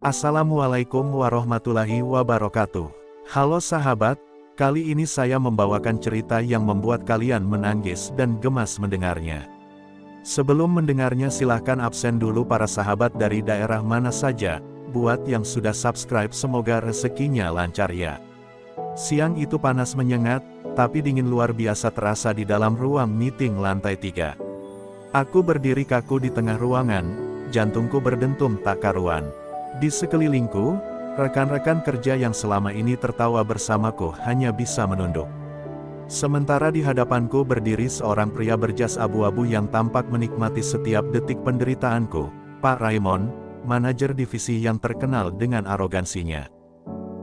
Assalamualaikum warahmatullahi wabarakatuh. Halo sahabat, kali ini saya membawakan cerita yang membuat kalian menangis dan gemas mendengarnya. Sebelum mendengarnya silahkan absen dulu para sahabat dari daerah mana saja, buat yang sudah subscribe semoga rezekinya lancar ya. Siang itu panas menyengat, tapi dingin luar biasa terasa di dalam ruang meeting lantai 3. Aku berdiri kaku di tengah ruangan, jantungku berdentum tak karuan. Di sekelilingku, rekan-rekan kerja yang selama ini tertawa bersamaku hanya bisa menunduk. Sementara di hadapanku berdiri seorang pria berjas abu-abu yang tampak menikmati setiap detik penderitaanku, Pak Raymond, manajer divisi yang terkenal dengan arogansinya.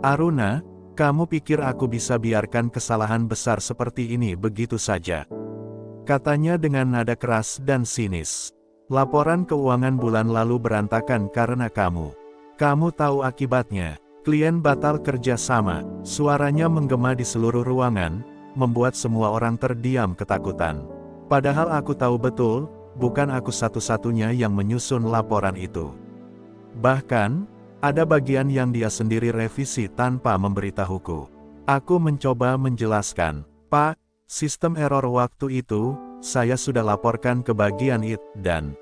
"Aruna, kamu pikir aku bisa biarkan kesalahan besar seperti ini begitu saja?" katanya dengan nada keras dan sinis. "Laporan keuangan bulan lalu berantakan karena kamu. Kamu tahu akibatnya, klien batal kerja sama." Suaranya menggema di seluruh ruangan, membuat semua orang terdiam ketakutan. Padahal aku tahu betul, bukan aku satu-satunya yang menyusun laporan itu. Bahkan, ada bagian yang dia sendiri revisi tanpa memberitahuku. Aku mencoba menjelaskan, "Pak, sistem error waktu itu, saya sudah laporkan ke bagian IT dan..."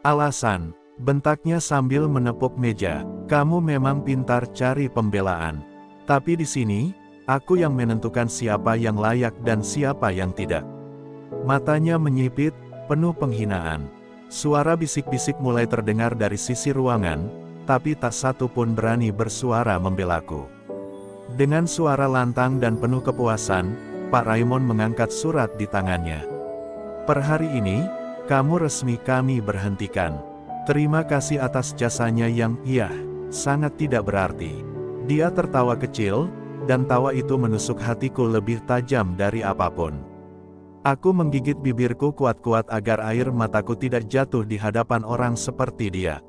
"Alasan," bentaknya sambil menepuk meja, "kamu memang pintar cari pembelaan. Tapi di sini, aku yang menentukan siapa yang layak dan siapa yang tidak." Matanya menyipit, penuh penghinaan. Suara bisik-bisik mulai terdengar dari sisi ruangan, tapi tak satu pun berani bersuara membelaku. Dengan suara lantang dan penuh kepuasan, Pak Raymond mengangkat surat di tangannya. "Per hari ini, kamu resmi kami berhentikan. Terima kasih atas jasanya yang, sangat tidak berarti." Dia tertawa kecil, dan tawa itu menusuk hatiku lebih tajam dari apapun. Aku menggigit bibirku kuat-kuat agar air mataku tidak jatuh di hadapan orang seperti dia.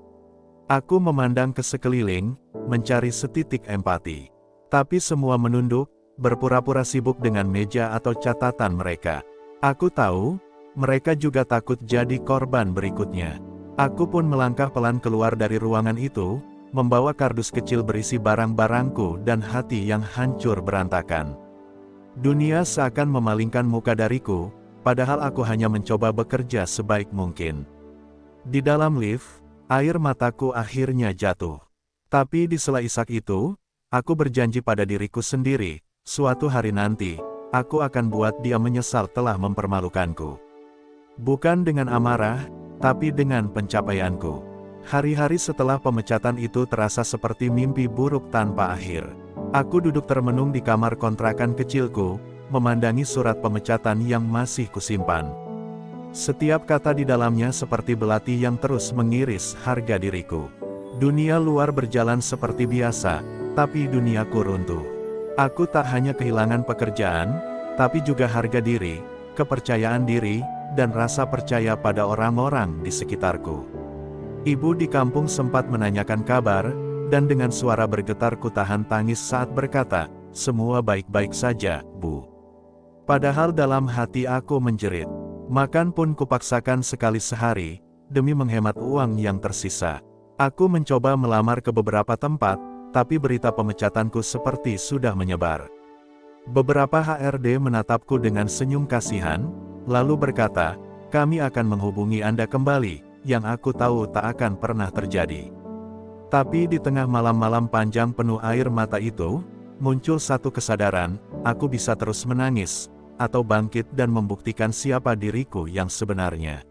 Aku memandang ke sekeliling, mencari setitik empati. Tapi semua menunduk, berpura-pura sibuk dengan meja atau catatan mereka. Aku tahu, mereka juga takut jadi korban berikutnya. Aku pun melangkah pelan keluar dari ruangan itu, membawa kardus kecil berisi barang-barangku dan hati yang hancur berantakan. Dunia seakan memalingkan muka dariku, padahal aku hanya mencoba bekerja sebaik mungkin. Di dalam lift, air mataku akhirnya jatuh. Tapi di sela isak itu, aku berjanji pada diriku sendiri, suatu hari nanti, aku akan buat dia menyesal telah mempermalukanku. Bukan dengan amarah, tapi dengan pencapaianku. Hari-hari setelah pemecatan itu terasa seperti mimpi buruk tanpa akhir. Aku duduk termenung di kamar kontrakan kecilku, memandangi surat pemecatan yang masih kusimpan. Setiap kata di dalamnya seperti belati yang terus mengiris harga diriku. Dunia luar berjalan seperti biasa, tapi duniaku runtuh. Aku tak hanya kehilangan pekerjaan, tapi juga harga diri, kepercayaan diri, dan rasa percaya pada orang-orang di sekitarku. Ibu di kampung sempat menanyakan kabar, dan dengan suara bergetar ku tahan tangis saat berkata, "Semua baik-baik saja, Bu." Padahal dalam hati aku menjerit. Makan pun kupaksakan sekali sehari, demi menghemat uang yang tersisa. Aku mencoba melamar ke beberapa tempat, tapi berita pemecatanku seperti sudah menyebar. Beberapa HRD menatapku dengan senyum kasihan, lalu berkata, "Kami akan menghubungi Anda kembali," yang aku tahu tak akan pernah terjadi. Tapi di tengah malam-malam panjang penuh air mata itu, muncul satu kesadaran, aku bisa terus menangis, atau bangkit dan membuktikan siapa diriku yang sebenarnya.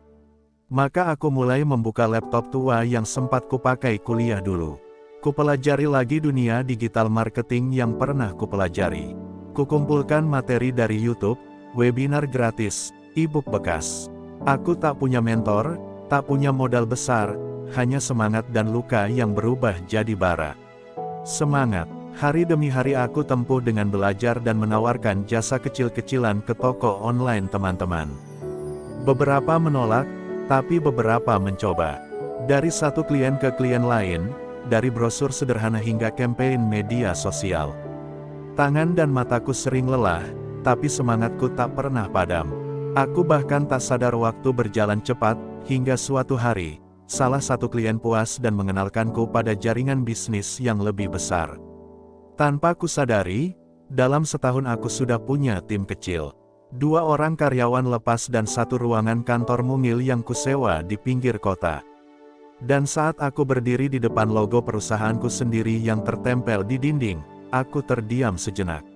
Maka aku mulai membuka laptop tua yang sempat kupakai kuliah dulu. Kupelajari lagi dunia digital marketing yang pernah kupelajari. Kukumpulkan materi dari YouTube, webinar gratis, e-book bekas. Aku tak punya mentor, tak punya modal besar, hanya semangat dan luka yang berubah jadi bara. Semangat. Hari demi hari aku tempuh dengan belajar dan menawarkan jasa kecil-kecilan ke toko online teman-teman. Beberapa menolak, tapi beberapa mencoba. Dari satu klien ke klien lain, dari brosur sederhana hingga campaign media sosial. Tangan dan mataku sering lelah, tapi semangatku tak pernah padam. Aku bahkan tak sadar waktu berjalan cepat, hingga suatu hari, salah satu klien puas dan mengenalkanku pada jaringan bisnis yang lebih besar. Tanpa kusadari, dalam setahun aku sudah punya tim kecil. 2 orang karyawan lepas dan 1 ruangan kantor mungil yang kusewa di pinggir kota. Dan saat aku berdiri di depan logo perusahaanku sendiri yang tertempel di dinding, aku terdiam sejenak.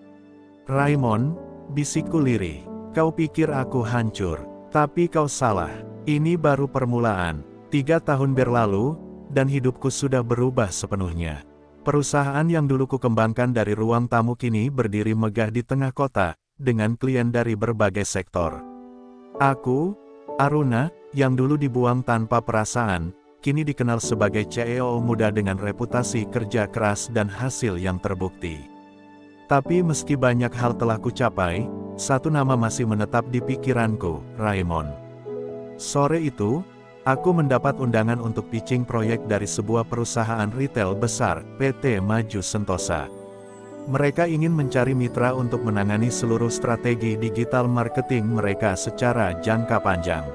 "Raymond," bisikku lirih, "kau pikir aku hancur? Tapi kau salah. Ini baru permulaan. 3 tahun berlalu, dan hidupku sudah berubah sepenuhnya." Perusahaan yang dulu kukembangkan dari ruang tamu kini berdiri megah di tengah kota, dengan klien dari berbagai sektor. Aku, Aruna, yang dulu dibuang tanpa perasaan, kini dikenal sebagai CEO muda dengan reputasi kerja keras dan hasil yang terbukti. Tapi meski banyak hal telah kucapai, satu nama masih menetap di pikiranku, Raymond. Sore itu, aku mendapat undangan untuk pitching proyek dari sebuah perusahaan retail besar, PT Maju Sentosa. Mereka ingin mencari mitra untuk menangani seluruh strategi digital marketing mereka secara jangka panjang.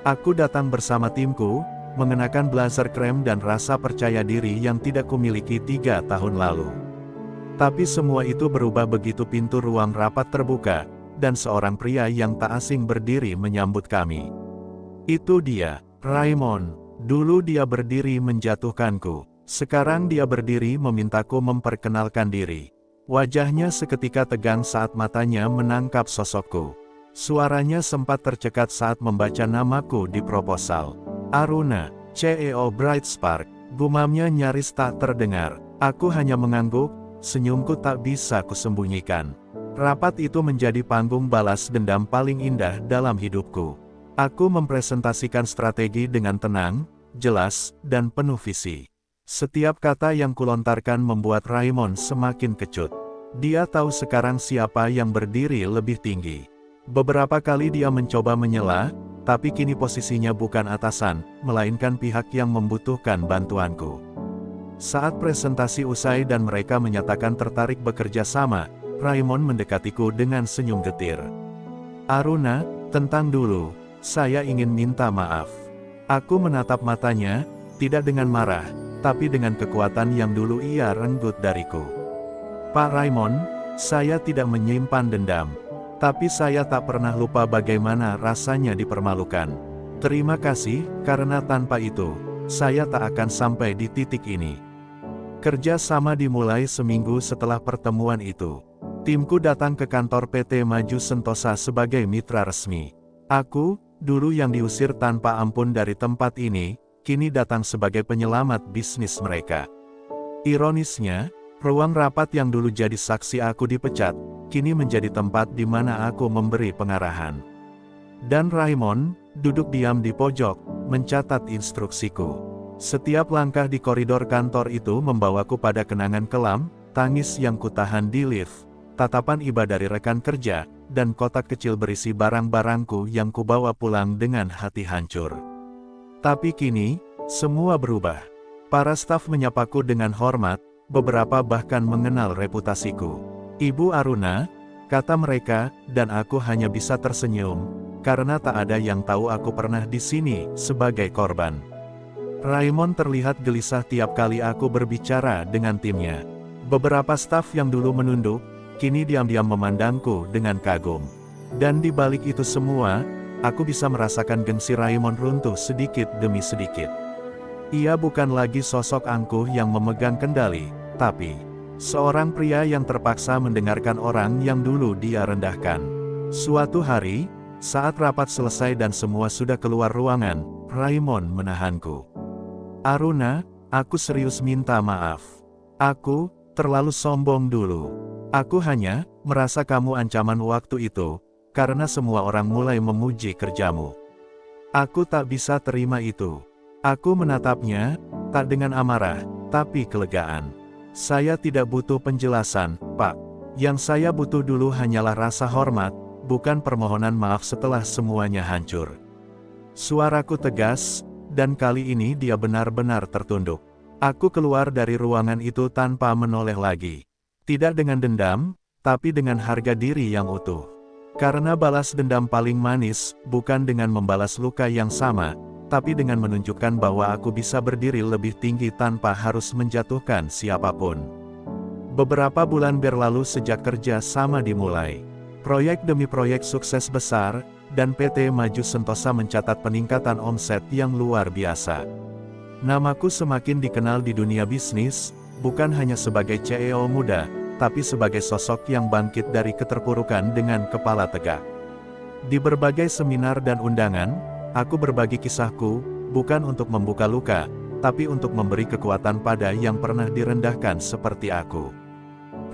Aku datang bersama timku, mengenakan blazer krem dan rasa percaya diri yang tidak kumiliki 3 tahun lalu. Tapi semua itu berubah begitu pintu ruang rapat terbuka, dan seorang pria yang tak asing berdiri menyambut kami. Itu dia, Raymond. Dulu dia berdiri menjatuhkanku. Sekarang dia berdiri memintaku memperkenalkan diri. Wajahnya seketika tegang saat matanya menangkap sosokku. Suaranya sempat tercekat saat membaca namaku di proposal. "Aruna, CEO Brightspark," gumamnya nyaris tak terdengar. Aku hanya mengangguk, senyumku tak bisa kusembunyikan. Rapat itu menjadi panggung balas dendam paling indah dalam hidupku. Aku mempresentasikan strategi dengan tenang, jelas, dan penuh visi. Setiap kata yang kulontarkan membuat Raymond semakin kecut. Dia tahu sekarang siapa yang berdiri lebih tinggi. Beberapa kali dia mencoba menyela, tapi kini posisinya bukan atasan, melainkan pihak yang membutuhkan bantuanku. Saat presentasi usai dan mereka menyatakan tertarik bekerja sama, Raymond mendekatiku dengan senyum getir. "Aruna, tentang dulu, saya ingin minta maaf." Aku menatap matanya, tidak dengan marah, tapi dengan kekuatan yang dulu ia renggut dariku. "Pak Raymond, saya tidak menyimpan dendam. Tapi saya tak pernah lupa bagaimana rasanya dipermalukan. Terima kasih, karena tanpa itu, saya tak akan sampai di titik ini." Kerja sama dimulai seminggu setelah pertemuan itu. Timku datang ke kantor PT Maju Sentosa sebagai mitra resmi. Aku, dulu yang diusir tanpa ampun dari tempat ini, kini datang sebagai penyelamat bisnis mereka. Ironisnya, ruang rapat yang dulu jadi saksi aku dipecat, kini menjadi tempat di mana aku memberi pengarahan. Dan Raymond, duduk diam di pojok, mencatat instruksiku. Setiap langkah di koridor kantor itu membawaku pada kenangan kelam, tangis yang kutahan di lift, tatapan iba dari rekan kerja, dan kotak kecil berisi barang-barangku yang kubawa pulang dengan hati hancur. Tapi kini, semua berubah. Para staf menyapaku dengan hormat, beberapa bahkan mengenal reputasiku. "Ibu Aruna," kata mereka, dan aku hanya bisa tersenyum, karena tak ada yang tahu aku pernah di sini sebagai korban. Raymond terlihat gelisah tiap kali aku berbicara dengan timnya. Beberapa staf yang dulu menunduk, kini diam-diam memandangku dengan kagum. Dan di balik itu semua, aku bisa merasakan gengsi Raymond runtuh sedikit demi sedikit. Ia bukan lagi sosok angkuh yang memegang kendali, tapi seorang pria yang terpaksa mendengarkan orang yang dulu dia rendahkan. Suatu hari, saat rapat selesai dan semua sudah keluar ruangan, Raymond menahanku. "Aruna, aku serius minta maaf. Aku terlalu sombong dulu. Aku hanya merasa kamu ancaman waktu itu, karena semua orang mulai memuji kerjamu. Aku tak bisa terima itu." Aku menatapnya, tak dengan amarah, tapi kelegaan. "Saya tidak butuh penjelasan, Pak. Yang saya butuh dulu hanyalah rasa hormat, bukan permohonan maaf setelah semuanya hancur." Suaraku tegas, dan kali ini dia benar-benar tertunduk. Aku keluar dari ruangan itu tanpa menoleh lagi. Tidak dengan dendam, tapi dengan harga diri yang utuh. Karena balas dendam paling manis, bukan dengan membalas luka yang sama, tapi dengan menunjukkan bahwa aku bisa berdiri lebih tinggi tanpa harus menjatuhkan siapapun. Beberapa bulan berlalu sejak kerja sama dimulai. Proyek demi proyek sukses besar, dan PT Maju Sentosa mencatat peningkatan omset yang luar biasa. Namaku semakin dikenal di dunia bisnis, bukan hanya sebagai CEO muda, tapi sebagai sosok yang bangkit dari keterpurukan dengan kepala tegak. Di berbagai seminar dan undangan, aku berbagi kisahku, bukan untuk membuka luka, tapi untuk memberi kekuatan pada yang pernah direndahkan seperti aku.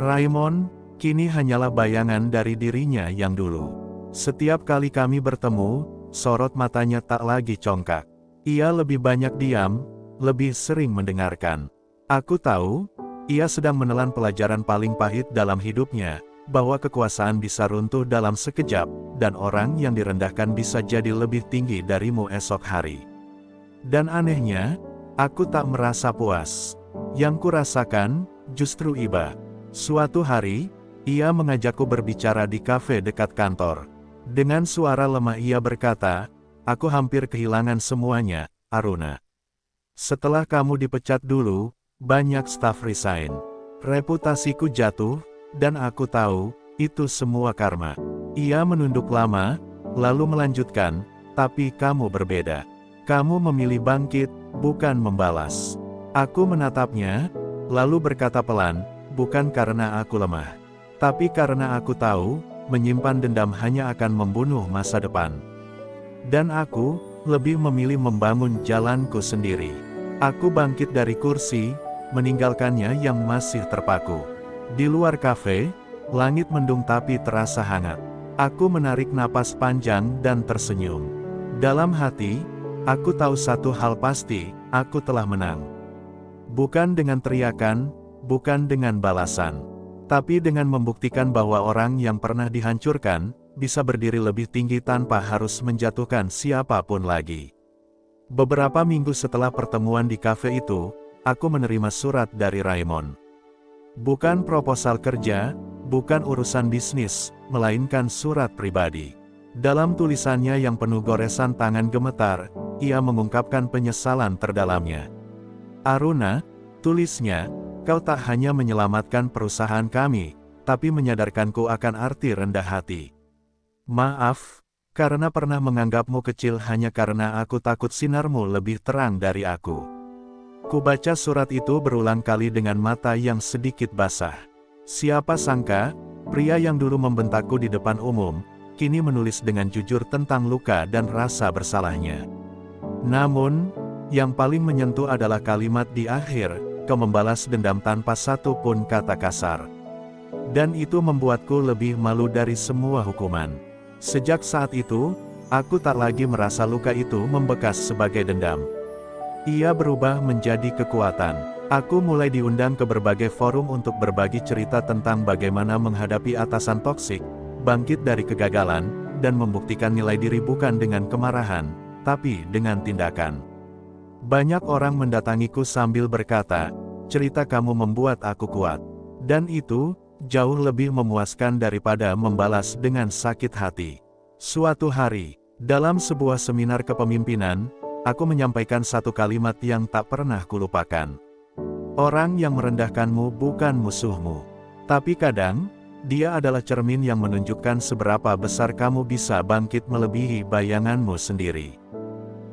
Raymond, kini hanyalah bayangan dari dirinya yang dulu. Setiap kali kami bertemu, sorot matanya tak lagi congkak. Ia lebih banyak diam, lebih sering mendengarkan. Aku tahu, ia sedang menelan pelajaran paling pahit dalam hidupnya, bahwa kekuasaan bisa runtuh dalam sekejap, dan orang yang direndahkan bisa jadi lebih tinggi darimu esok hari. Dan anehnya, aku tak merasa puas. Yang kurasakan, justru iba. Suatu hari, ia mengajakku berbicara di kafe dekat kantor. Dengan suara lemah ia berkata, "Aku hampir kehilangan semuanya, Aruna. Setelah kamu dipecat dulu, banyak staf resign. Reputasiku jatuh, dan aku tahu, itu semua karma." Ia menunduk lama, lalu melanjutkan, "Tapi kamu berbeda. Kamu memilih bangkit, bukan membalas." Aku menatapnya, lalu berkata pelan, "Bukan karena aku lemah. Tapi karena aku tahu, menyimpan dendam hanya akan membunuh masa depan. Dan aku, lebih memilih membangun jalanku sendiri." Aku bangkit dari kursi, meninggalkannya yang masih terpaku. Di luar kafe, langit mendung tapi terasa hangat. Aku menarik napas panjang dan tersenyum. Dalam hati, aku tahu satu hal pasti, aku telah menang. Bukan dengan teriakan, bukan dengan balasan, tapi dengan membuktikan bahwa orang yang pernah dihancurkan, bisa berdiri lebih tinggi tanpa harus menjatuhkan siapapun lagi. Beberapa minggu setelah pertemuan di kafe itu, aku menerima surat dari Raymond. Bukan proposal kerja, bukan urusan bisnis, melainkan surat pribadi. Dalam tulisannya yang penuh goresan tangan gemetar, ia mengungkapkan penyesalan terdalamnya. "Aruna," tulisnya, "kau tak hanya menyelamatkan perusahaan kami, tapi menyadarkanku akan arti rendah hati. Maaf, karena pernah menganggapmu kecil hanya karena aku takut sinarmu lebih terang dari aku." Kubaca surat itu berulang kali dengan mata yang sedikit basah. Siapa sangka, pria yang dulu membentakku di depan umum, kini menulis dengan jujur tentang luka dan rasa bersalahnya. Namun, yang paling menyentuh adalah kalimat di akhir, "Kau membalas dendam tanpa satu pun kata kasar." Dan itu membuatku lebih malu dari semua hukuman. Sejak saat itu, aku tak lagi merasa luka itu membekas sebagai dendam. Ia berubah menjadi kekuatan. Aku mulai diundang ke berbagai forum untuk berbagi cerita tentang bagaimana menghadapi atasan toksik, bangkit dari kegagalan, dan membuktikan nilai diri bukan dengan kemarahan, tapi dengan tindakan. Banyak orang mendatangiku sambil berkata, "Cerita kamu membuat aku kuat." Dan itu, jauh lebih memuaskan daripada membalas dengan sakit hati. Suatu hari, dalam sebuah seminar kepemimpinan, aku menyampaikan satu kalimat yang tak pernah kulupakan. "Orang yang merendahkanmu bukan musuhmu. Tapi kadang, dia adalah cermin yang menunjukkan seberapa besar kamu bisa bangkit melebihi bayanganmu sendiri."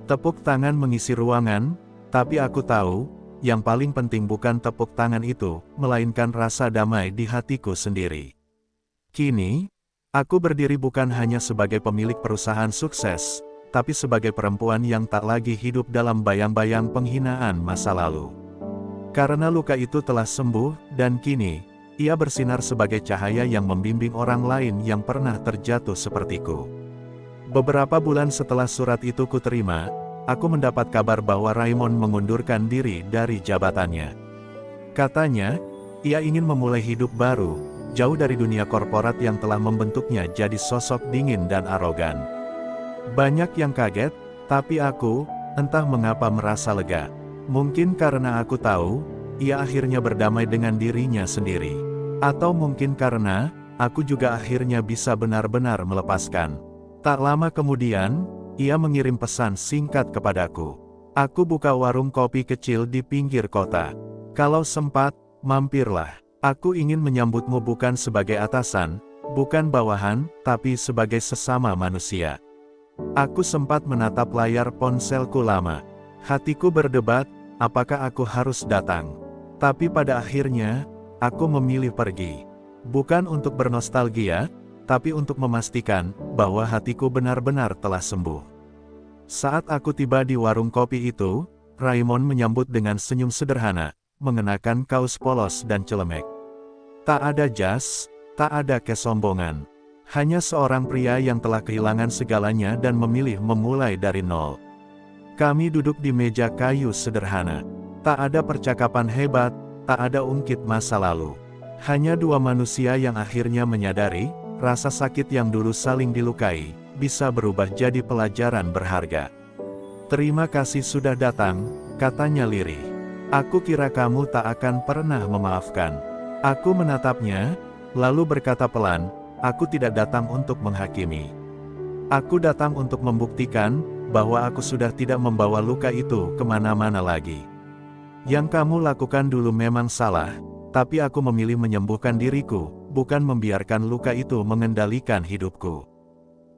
Tepuk tangan mengisi ruangan, tapi aku tahu, yang paling penting bukan tepuk tangan itu, melainkan rasa damai di hatiku sendiri. Kini, aku berdiri bukan hanya sebagai pemilik perusahaan sukses, tapi sebagai perempuan yang tak lagi hidup dalam bayang-bayang penghinaan masa lalu. Karena luka itu telah sembuh, dan kini, ia bersinar sebagai cahaya yang membimbing orang lain yang pernah terjatuh sepertiku. Beberapa bulan setelah surat itu kuterima, aku mendapat kabar bahwa Raymond mengundurkan diri dari jabatannya. Katanya, ia ingin memulai hidup baru, jauh dari dunia korporat yang telah membentuknya jadi sosok dingin dan arogan. Banyak yang kaget, tapi aku, entah mengapa merasa lega. Mungkin karena aku tahu, ia akhirnya berdamai dengan dirinya sendiri. Atau mungkin karena, aku juga akhirnya bisa benar-benar melepaskan. Tak lama kemudian, ia mengirim pesan singkat kepadaku. Aku buka warung kopi kecil di pinggir kota. Kalau sempat, mampirlah. Aku ingin menyambutmu bukan sebagai atasan, bukan bawahan, tapi sebagai sesama manusia. Aku sempat menatap layar ponselku lama. Hatiku berdebat, apakah aku harus datang. Tapi pada akhirnya, aku memilih pergi. Bukan untuk bernostalgia, tapi untuk memastikan bahwa hatiku benar-benar telah sembuh. Saat aku tiba di warung kopi itu, Raymond menyambut dengan senyum sederhana, mengenakan kaos polos dan celemek. Tak ada jas, tak ada kesombongan. Hanya seorang pria yang telah kehilangan segalanya dan memilih memulai dari nol. Kami duduk di meja kayu sederhana. Tak ada percakapan hebat, tak ada ungkit masa lalu. Hanya dua manusia yang akhirnya menyadari, rasa sakit yang dulu saling dilukai, bisa berubah jadi pelajaran berharga. Terima kasih sudah datang, katanya lirih. Aku kira kamu tak akan pernah memaafkan. Aku menatapnya, lalu berkata pelan, aku tidak datang untuk menghakimi. Aku datang untuk membuktikan, bahwa aku sudah tidak membawa luka itu kemana-mana lagi. Yang kamu lakukan dulu memang salah, tapi aku memilih menyembuhkan diriku, bukan membiarkan luka itu mengendalikan hidupku.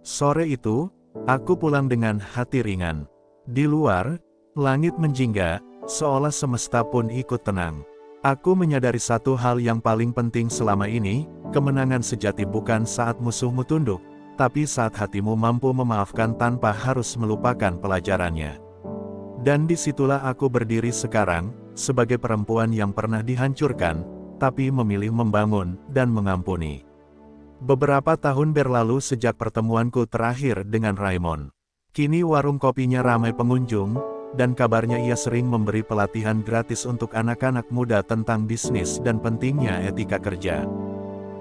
Sore itu, aku pulang dengan hati ringan. Di luar, langit menjingga, seolah semesta pun ikut tenang. Aku menyadari satu hal yang paling penting selama ini, kemenangan sejati bukan saat musuhmu tunduk, tapi saat hatimu mampu memaafkan tanpa harus melupakan pelajarannya. Dan disitulah aku berdiri sekarang, sebagai perempuan yang pernah dihancurkan, tapi memilih membangun dan mengampuni. Beberapa tahun berlalu sejak pertemuanku terakhir dengan Raymond. Kini warung kopinya ramai pengunjung, dan kabarnya ia sering memberi pelatihan gratis untuk anak-anak muda tentang bisnis dan pentingnya etika kerja.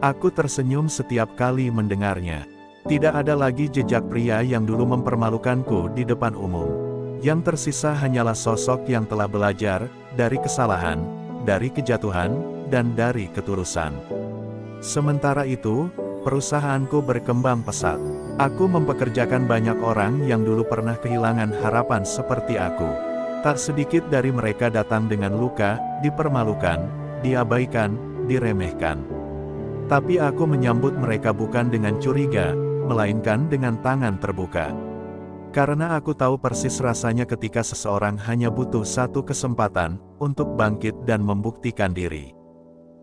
Aku tersenyum setiap kali mendengarnya. Tidak ada lagi jejak pria yang dulu mempermalukanku di depan umum. Yang tersisa hanyalah sosok yang telah belajar, dari kesalahan, dari kejatuhan, dan dari ketulusan. Sementara itu, perusahaanku berkembang pesat. Aku mempekerjakan banyak orang yang dulu pernah kehilangan harapan seperti aku. Tak sedikit dari mereka datang dengan luka, dipermalukan, diabaikan, diremehkan. Tapi aku menyambut mereka bukan dengan curiga, melainkan dengan tangan terbuka. Karena aku tahu persis rasanya ketika seseorang hanya butuh satu kesempatan untuk bangkit dan membuktikan diri.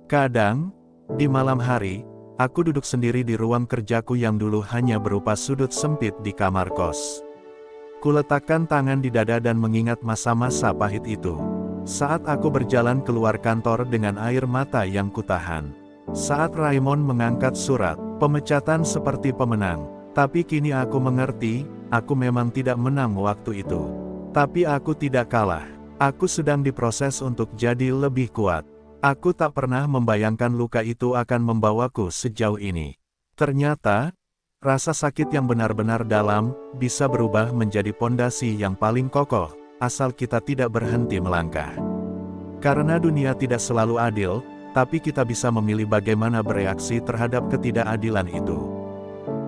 Kadang, di malam hari, aku duduk sendiri di ruang kerjaku yang dulu hanya berupa sudut sempit di kamar kos. Kuletakkan tangan di dada dan mengingat masa-masa pahit itu. Saat aku berjalan keluar kantor dengan air mata yang kutahan. Saat Raymond mengangkat surat, pemecatan seperti pemenang. Tapi kini aku mengerti, aku memang tidak menang waktu itu. Tapi aku tidak kalah. Aku sedang diproses untuk jadi lebih kuat. Aku tak pernah membayangkan luka itu akan membawaku sejauh ini. Ternyata, rasa sakit yang benar-benar dalam, bisa berubah menjadi pondasi yang paling kokoh, asal kita tidak berhenti melangkah. Karena dunia tidak selalu adil, tapi kita bisa memilih bagaimana bereaksi terhadap ketidakadilan itu.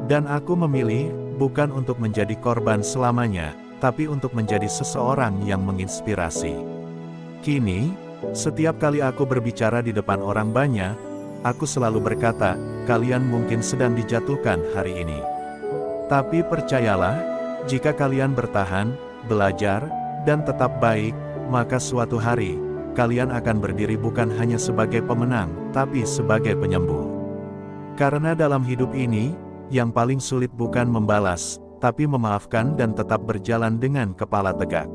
Dan aku memilih, bukan untuk menjadi korban selamanya, tapi untuk menjadi seseorang yang menginspirasi. Kini, setiap kali aku berbicara di depan orang banyak, aku selalu berkata, kalian mungkin sedang dijatuhkan hari ini. Tapi percayalah, jika kalian bertahan, belajar, dan tetap baik, maka suatu hari, kalian akan berdiri bukan hanya sebagai pemenang, tapi sebagai penyembuh. Karena dalam hidup ini, yang paling sulit bukan membalas, tapi memaafkan dan tetap berjalan dengan kepala tegak.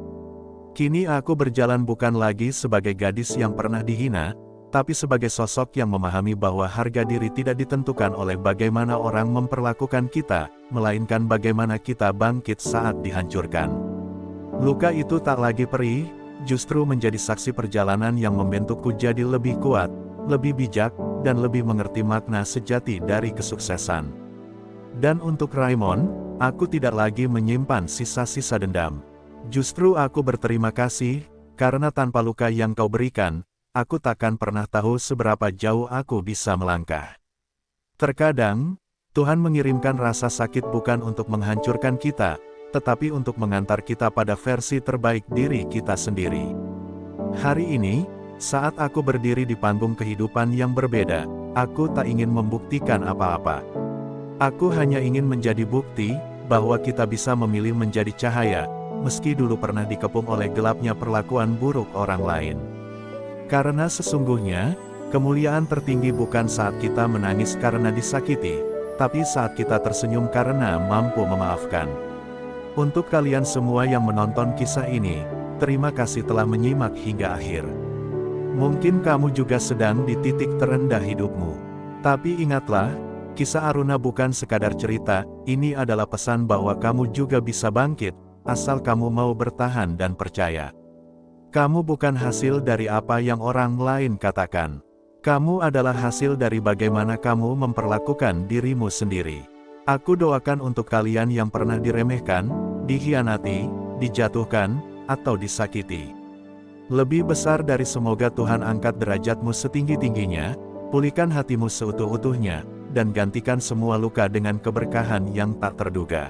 Kini aku berjalan bukan lagi sebagai gadis yang pernah dihina, tapi sebagai sosok yang memahami bahwa harga diri tidak ditentukan oleh bagaimana orang memperlakukan kita, melainkan bagaimana kita bangkit saat dihancurkan. Luka itu tak lagi perih, justru menjadi saksi perjalanan yang membentukku jadi lebih kuat, lebih bijak, dan lebih mengerti makna sejati dari kesuksesan. Dan untuk Raymond, aku tidak lagi menyimpan sisa-sisa dendam. Justru aku berterima kasih, karena tanpa luka yang kau berikan, aku takkan pernah tahu seberapa jauh aku bisa melangkah. Terkadang, Tuhan mengirimkan rasa sakit bukan untuk menghancurkan kita, tetapi untuk mengantar kita pada versi terbaik diri kita sendiri. Hari ini, saat aku berdiri di panggung kehidupan yang berbeda, aku tak ingin membuktikan apa-apa. Aku hanya ingin menjadi bukti bahwa kita bisa memilih menjadi cahaya, meski dulu pernah dikepung oleh gelapnya perlakuan buruk orang lain. Karena sesungguhnya, kemuliaan tertinggi bukan saat kita menangis karena disakiti, tapi saat kita tersenyum karena mampu memaafkan. Untuk kalian semua yang menonton kisah ini, terima kasih telah menyimak hingga akhir. Mungkin kamu juga sedang di titik terendah hidupmu. Tapi ingatlah, kisah Aruna bukan sekadar cerita, ini adalah pesan bahwa kamu juga bisa bangkit, asal kamu mau bertahan dan percaya. Kamu bukan hasil dari apa yang orang lain katakan. Kamu adalah hasil dari bagaimana kamu memperlakukan dirimu sendiri. Aku doakan untuk kalian yang pernah diremehkan, dikhianati, dijatuhkan, atau disakiti. Lebih besar dari semoga Tuhan angkat derajatmu setinggi-tingginya, pulihkan hatimu seutuh-utuhnya, dan gantikan semua luka dengan keberkahan yang tak terduga.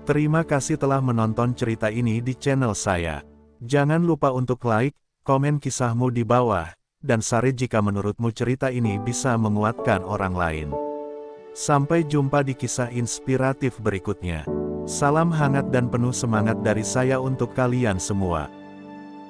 Terima kasih telah menonton cerita ini di channel saya. Jangan lupa untuk like, komen kisahmu di bawah, dan share jika menurutmu cerita ini bisa menguatkan orang lain. Sampai jumpa di kisah inspiratif berikutnya. Salam hangat dan penuh semangat dari saya untuk kalian semua.